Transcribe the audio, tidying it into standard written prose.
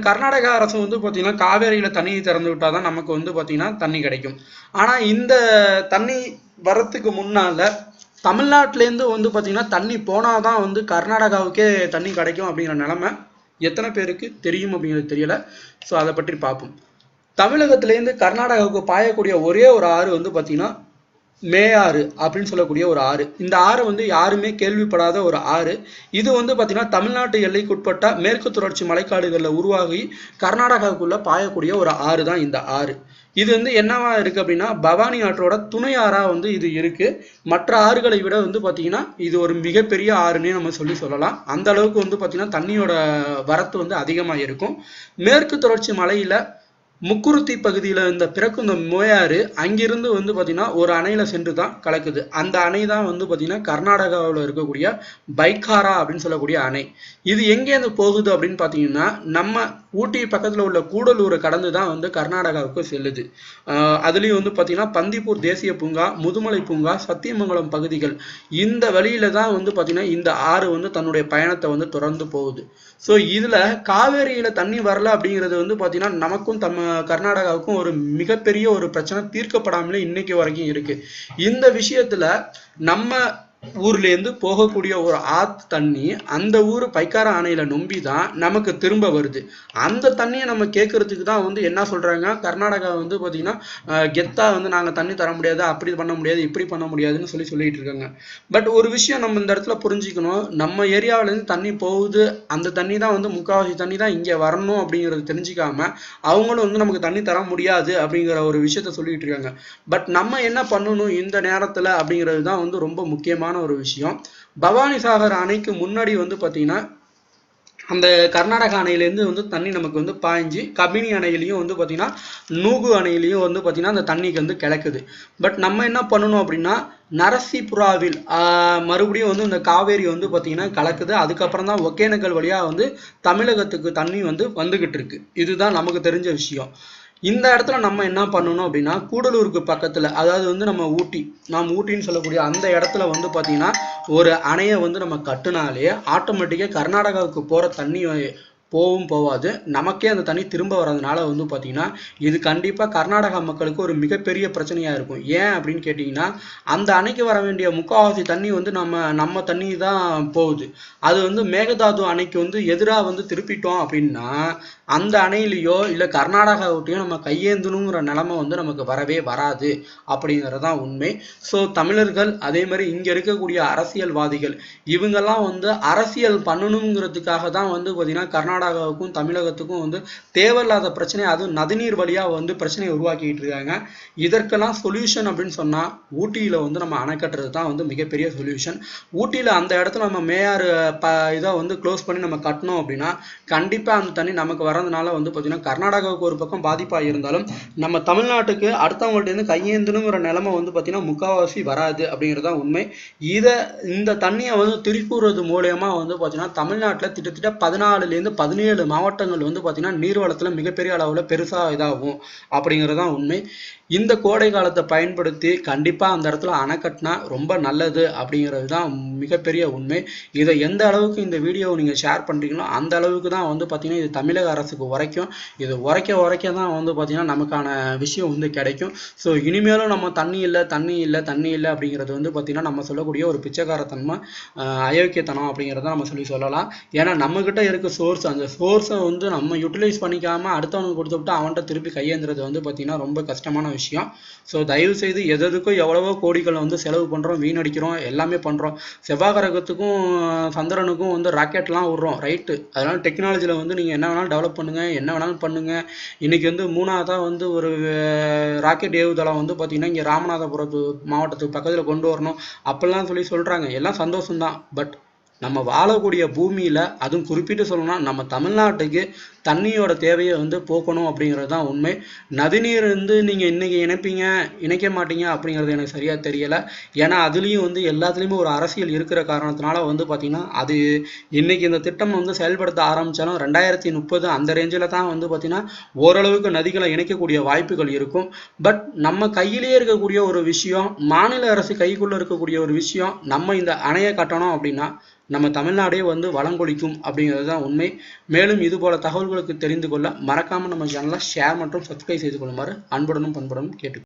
கர்நாடகா அரசு வந்து பார்த்தீங்கன்னா காவேரியில தண்ணி திறந்து விட்டாதான் நமக்கு வந்து பார்த்தீங்கன்னா தண்ணி கிடைக்கும். ஆனா இந்த தண்ணி வரத்துக்கு முன்னால தமிழ்நாட்டிலேருந்து வந்து பார்த்தீங்கன்னா தண்ணி போனாதான் வந்து கர்நாடகாவுக்கே தண்ணி கிடைக்கும் அப்படிங்கிற நிலைமை எத்தனை பேருக்கு தெரியும் அப்படிங்கிறது தெரியல. ஸோ அதை பற்றி பார்ப்போம். தமிழகத்திலேருந்து கர்நாடகாவுக்கு பாயக்கூடிய ஒரே ஒரு ஆறு வந்து பார்த்தீங்கன்னா மேயாறு அப்படின்னு சொல்லக்கூடிய ஒரு ஆறு. இந்த ஆறு வந்து யாருமே கேள்விப்படாத ஒரு ஆறு. இது வந்து பார்த்தீங்கன்னா தமிழ்நாட்டு எல்லைக்குட்பட்ட மேற்கு தொடர்ச்சி மலைக்காடுகளில் உருவாகி கர்நாடகாவுக்குள்ள பாயக்கூடிய ஒரு ஆறு தான் இந்த ஆறு. இது வந்து என்னவா இருக்கு அப்படின்னா பவானி ஆற்றோட துணை ஆறா வந்து இது இருக்கு. மற்ற ஆறுகளை விட வந்து பார்த்தீங்கன்னா இது ஒரு மிகப்பெரிய ஆறுன்னே நம்ம சொல்லலாம். அந்த அளவுக்கு வந்து பார்த்தீங்கன்னா தண்ணியோட வரத்து வந்து அதிகமாக இருக்கும். மேற்கு தொடர்ச்சி மலையில முக்குருத்தி பகுதியில் இந்த பிறக்கும் இந்த மோயாறு அங்கிருந்து வந்து பார்த்தீங்கன்னா ஒரு அணையில் சென்று தான் கலக்குது. அந்த அணை தான் வந்து பார்த்தீங்கன்னா கர்நாடகாவில் இருக்கக்கூடிய பைக்காரா அப்படின்னு சொல்லக்கூடிய அணை. இது எங்கேருந்து போகுது அப்படின்னு பார்த்தீங்கன்னா நம்ம ஊட்டி பக்கத்தில் உள்ள கூடலூரை கடந்து தான் வந்து கர்நாடகாவுக்கு செல்லுது. அதுலேயும் வந்து பார்த்தீங்கன்னா பந்திப்பூர் தேசிய பூங்கா, முதுமலை பூங்கா, சத்தியமங்கலம் பகுதிகள் இந்த வழியில தான் வந்து பார்த்தீங்கன்னா இந்த ஆறு வந்து தன்னுடைய பயணத்தை வந்து தொடர்ந்து போகுது. ஸோ இதில் காவேரியில் தண்ணி வரல அப்படிங்கிறது வந்து பார்த்தீங்கன்னா நமக்கும் கர்நாடகாவுக்கும் ஒரு மிகப்பெரிய ஒரு பிரச்சனை தீர்க்கப்படாமலே இன்னைக்கு வரைக்கும் இருக்கு. இந்த விஷயத்துல நம்ம ஊர்லேருந்து போகக்கூடிய ஒரு ஆத்து தண்ணி அந்த ஊர் பைக்கார அணையில நம்பி தான் நமக்கு திரும்ப வருது. அந்த தண்ணியை நம்ம கேட்கறதுக்கு தான் வந்து என்ன சொல்றாங்க, கர்நாடகா வந்து பார்த்தீங்கன்னா கெத்தா வந்து நாங்கள் தண்ணி தர முடியாது, அப்படி பண்ண முடியாது, இப்படி பண்ண முடியாதுன்னு சொல்லிட்டு இருக்காங்க. பட் ஒரு விஷயம் நம்ம இந்த இடத்துல புரிஞ்சுக்கணும், நம்ம ஏரியாவிலேருந்து தண்ணி போகுது, அந்த தண்ணி தான் வந்து முக்கால்வாசி தண்ணி தான் இங்கே வரணும் அப்படிங்கிறது தெரிஞ்சுக்காம அவங்களும் வந்து நமக்கு தண்ணி தர முடியாது அப்படிங்கிற ஒரு விஷயத்த சொல்லிட்டு இருக்காங்க. பட் நம்ம என்ன பண்ணணும் இந்த நேரத்தில் அப்படிங்கிறது தான் வந்து ரொம்ப முக்கியமான ஒரு விஷயம். பவானி சாகர் அணைக்கு முன்னாடி வந்து பார்த்தீங்கன்னா அந்த கர்நாடகா அணையிலேருந்து வந்து தண்ணி நமக்கு வந்து பாய்ஞ்சி கபினி அணையிலையும் வந்து பார்த்தீங்கன்னா நூகு அணையிலையும் வந்து பார்த்தீங்கன்னா அந்த தண்ணிக்கு வந்து கிடக்குது. பட் நம்ம என்ன பண்ணணும் அப்படின்னா நரசிபுராவில் மறுபடியும் வந்து இந்த காவேரி வந்து பார்த்தீங்கன்னா கலக்குது. அதுக்கப்புறம் தான் ஒகேனக்கல் வழியாக வந்து தமிழகத்துக்கு தண்ணி வந்து வந்துகிட்டு இருக்கு. இதுதான் நமக்கு தெரிஞ்ச விஷயம். இந்த இடத்துல நம்ம என்ன பண்ணணும் அப்படின்னா கூடலூருக்கு பக்கத்துல, அதாவது வந்து நம்ம ஊட்டின்னு சொல்லக்கூடிய அந்த இடத்துல வந்து பார்த்தீங்கன்னா ஒரு அணையை வந்து நம்ம கட்டுனாலே ஆட்டோமேட்டிக்காக கர்நாடகாவுக்கு போகிற தண்ணி போகாது, நமக்கே அந்த தண்ணி திரும்ப வர்றதுனால வந்து பார்த்தீங்கன்னா இது கண்டிப்பாக கர்நாடகா மக்களுக்கு ஒரு மிகப்பெரிய பிரச்சனையாக இருக்கும். ஏன் அப்படின்னு கேட்டிங்கன்னா அந்த அணைக்கு வர வேண்டிய முக்கால்வாசி தண்ணி வந்து நம்ம தண்ணி தான் போகுது. அது வந்து மேகதாது அணைக்கு வந்து எதிராக வந்து திருப்பிட்டோம் அப்படின்னா அந்த அணையிலையோ இல்லை கர்நாடகாவிட்டையோ நம்ம கையேந்தணுங்கிற நிலைமை வந்து நமக்கு வரவே வராது அப்படிங்கிறதான் உண்மை. ஸோ தமிழர்கள் அதே மாதிரி இங்கே இருக்கக்கூடிய அரசியல்வாதிகள் இவங்கெல்லாம் வந்து அரசியல் பண்ணணுங்கிறதுக்காக தான் வந்து பார்த்தீங்கன்னா கர்நாடகாவுக்கும் தமிழகத்துக்கும் வந்து தேவையில்லாத பிரச்சனை, அதுவும் நதிநீர் வழியாக வந்து பிரச்சனையை உருவாக்கிட்டு இருக்காங்க. இதற்கெல்லாம் சொல்யூஷன் அப்படின்னு சொன்னால் ஊட்டியில் வந்து நம்ம அணை கட்டுறது தான் வந்து மிகப்பெரிய சொல்யூஷன். ஊட்டியில் அந்த இடத்துல நம்ம மேயாறு இதை வந்து க்ளோஸ் பண்ணி நம்ம கட்டணும் அப்படின்னா கண்டிப்பாக அந்த தண்ணி நமக்கு வரதுனால வந்து பார்த்தீங்கன்னா கர்நாடகாவுக்கு ஒரு பக்கம் பாதிப்பாக இருந்தாலும் நம்ம தமிழ்நாட்டுக்கு அடுத்தவங்கள்ட்ட கையேந்தணுங்கிற நிலைமை வந்து பார்த்தீங்கன்னா முக்கால்வாசி வராது அப்படிங்கிறது தான் உண்மை. இந்த தண்ணியை வந்து திருப்பூறது மூலயமா வந்து பார்த்தீங்கன்னா தமிழ்நாட்டில் கிட்டத்தட்ட 14லேருந்து 17 மாவட்டங்கள் வந்து பார்த்தீங்கன்னா நீர்வளத்தில் மிகப்பெரிய அளவில் பெருசாக இதாகும் அப்படிங்கிறது தான் உண்மை. இந்த கோடை காலத்தை பயன்படுத்தி கண்டிப்பாக அந்த இடத்துல அணை கட்டினா ரொம்ப நல்லது அப்படிங்கிறது தான் மிகப்பெரிய உண்மை. இதை எந்த அளவுக்கு இந்த வீடியோவை நீங்கள் ஷேர் பண்ணுறீங்களோ அந்த அளவுக்கு தான் வந்து பார்த்தீங்கன்னா இது தமிழக அரசுக்கு உரைக்கும். இது உரைக்க தான் வந்து பார்த்தீங்கன்னா நமக்கான விஷயம் வந்து கிடைக்கும். ஸோ இனிமேலும் நம்ம தண்ணி இல்லை அப்படிங்கிறது வந்து பார்த்தீங்கன்னா நம்ம சொல்லக்கூடிய ஒரு பிச்சைக்காரத்தன்மை, அயோக்கியத்தனம் அப்படிங்கிறத நம்ம சொல்லலாம். ஏன்னா நம்மக்கிட்ட இருக்க சோர்ஸ், அந்த சோர்ஸை வந்து நம்ம யூட்டிலைஸ் பண்ணிக்காமல் அடுத்தவனுக்கு கொடுத்து விட்டு அவன்கிட்ட திருப்பி கையேந்துறது வந்து பார்த்தீங்கன்னா ரொம்ப கஷ்டமான விஷயம். ஸோ தயவு செய்து எதுக்கும் எவ்வளவோ கோடிகளை வந்து செலவு பண்ணுறோம், வீணடிக்கிறோம், எல்லாமே பண்ணுறோம். செவ்வாய் கிரகத்துக்கும் சந்திரனுக்கும் வந்து ராக்கெட்லாம் விடுறோம், ரைட்டு. அதனால டெக்னாலஜியில் வந்து நீங்கள் என்ன வேணாலும் டெவலப் பண்ணுங்கள், என்ன வேணாலும் பண்ணுங்கள். இன்றைக்கி வந்து 3ஆவதாக வந்து ஒரு ராக்கெட் ஏவுதளம் வந்து பார்த்திங்கன்னா இங்கே ராமநாதபுரத்து மாவட்டத்துக்கு பக்கத்தில் கொண்டு வரணும் அப்படிலாம் சொல்கிறாங்க. எல்லாம் சந்தோஷம்தான். பட் நம்ம வாழக்கூடிய பூமியில், அதுவும் குறிப்பிட்டு சொல்லணும்னா நம்ம தமிழ்நாட்டுக்கு தண்ணியோட தேவையை வந்து போக்கணும் அப்படிங்கிறது தான் உண்மை. நதிநீர் வந்து நீங்கள் இன்றைக்கி இணைக்க மாட்டீங்க அப்படிங்கிறது எனக்கு சரியாக தெரியலை. ஏன்னா அதுலேயும் வந்து எல்லாத்துலேயுமே ஒரு அரசியல் இருக்கிற காரணத்தினால வந்து பார்த்திங்கன்னா அது இன்றைக்கி இந்த திட்டம் வந்து செயல்படுத்த ஆரம்பித்தாலும் 2030 அந்த ரேஞ்சில் தான் வந்து பார்த்திங்கன்னா ஓரளவுக்கு நதிகளை இணைக்கக்கூடிய வாய்ப்புகள் இருக்கும். பட் நம்ம கையிலேயே இருக்கக்கூடிய ஒரு விஷயம், மாநில அரசு கைக்குள்ளே இருக்கக்கூடிய ஒரு விஷயம், நம்ம இந்த அணையை கட்டணும் அப்படின்னா நம்ம தமிழ்நாடே வந்து வளங்கொழிக்கும் அப்படிங்கிறது தான் உண்மை. மேலும் இது போல தகவல்கள் தகவல்களுக்கு தெரிந்து கொள்ள மறக்காம நம்ம சேனலை ஷேர் மற்றும் சப்ஸ்கிரைப் செய்து கொள்ளுமாறு அன்புடனும் பண்புடனும் கேட்டு